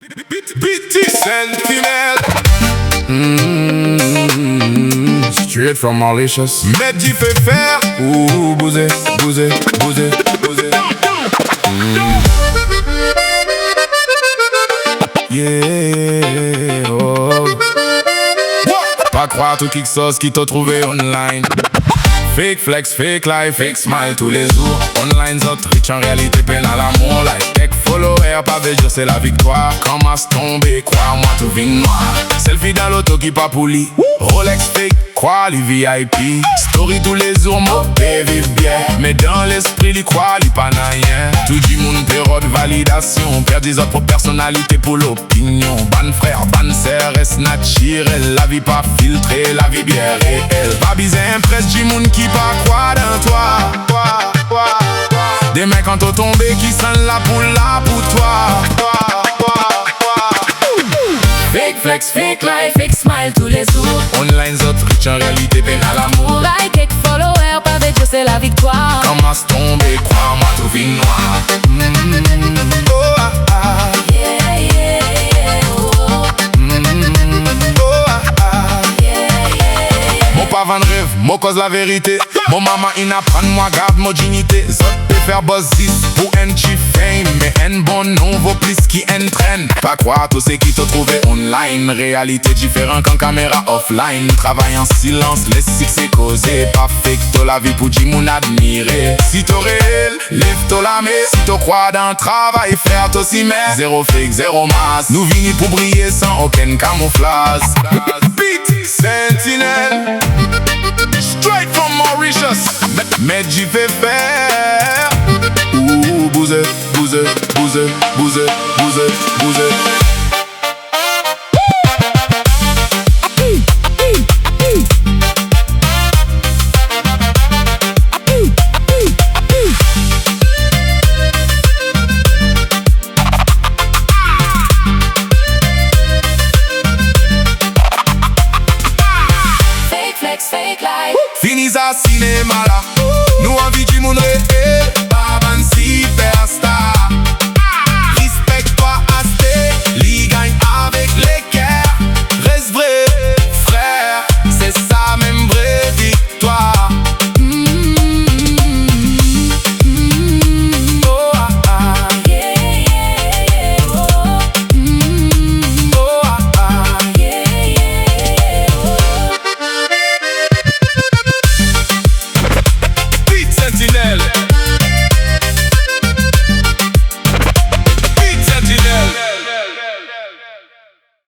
BT Sentinel. Straight from Mauritius. Medji fait faire. Ouh, bousez, bousez, bousez, bousez. Yeah, oh. Pas croire tout kick sauce qui t'a trouvé online. Fake flex, fake life, fake smile tous les jours. Online zot rich en réalité peine à l'amour. Like tech follower, pas veut c'est la victoire. Quand masse tomber, crois-moi tout vient noir. Selfie dans l'auto qui pas pouli. Rolex fake, quoi les VIP. Story tous les jours, mopé vive bien. Mais dans l'esprit, li quoi li pas n'a rien. Tout du monde période validation. Perd des autres personnalités pour l'opinion. Ban frère, ban sœur, est naturel. La vie pas filtrée, la vie bien réelle. Pas bizarre, impresse du monde qui pas croire dans toi. Des mecs en tombé qui sentent la poule là pour toi. Fake flex, fake life, fake smile tous les jours. Online zot rich en réalité peine à l'amour. Like et follower, pas veut c'est la victoire. Quand masse tomber, crois-moi tout vient noir. Oh ah ah. Yeah, yeah, yeah, oh. Oh ah ah. Yeah, yeah, yeah. Mon pas vendre rêve, mon cause la vérité. Mon maman in apprend moi garde mon dignité. Zot peut faire buzz 10 pour un chief fame. Mais un bon nom vaut plus qui entraîne. Pas croire tout ce qui te trouvé online. Réalité différente qu'en caméra offline. Travail en silence, laisse succès causer. Pas fake to la vie pour dire mon admirer. Si t'es réel, lève-toi la main. Si t'es crois dans le travail, frère t'aussi mais. Zéro fake, zéro masse. Nous venons pour briller sans aucun camouflage. BT Sentinel. Straight from Mauritius. Medji fait faire. Ouh, bousez, bousez, bousez, bousez, bousez, bousez.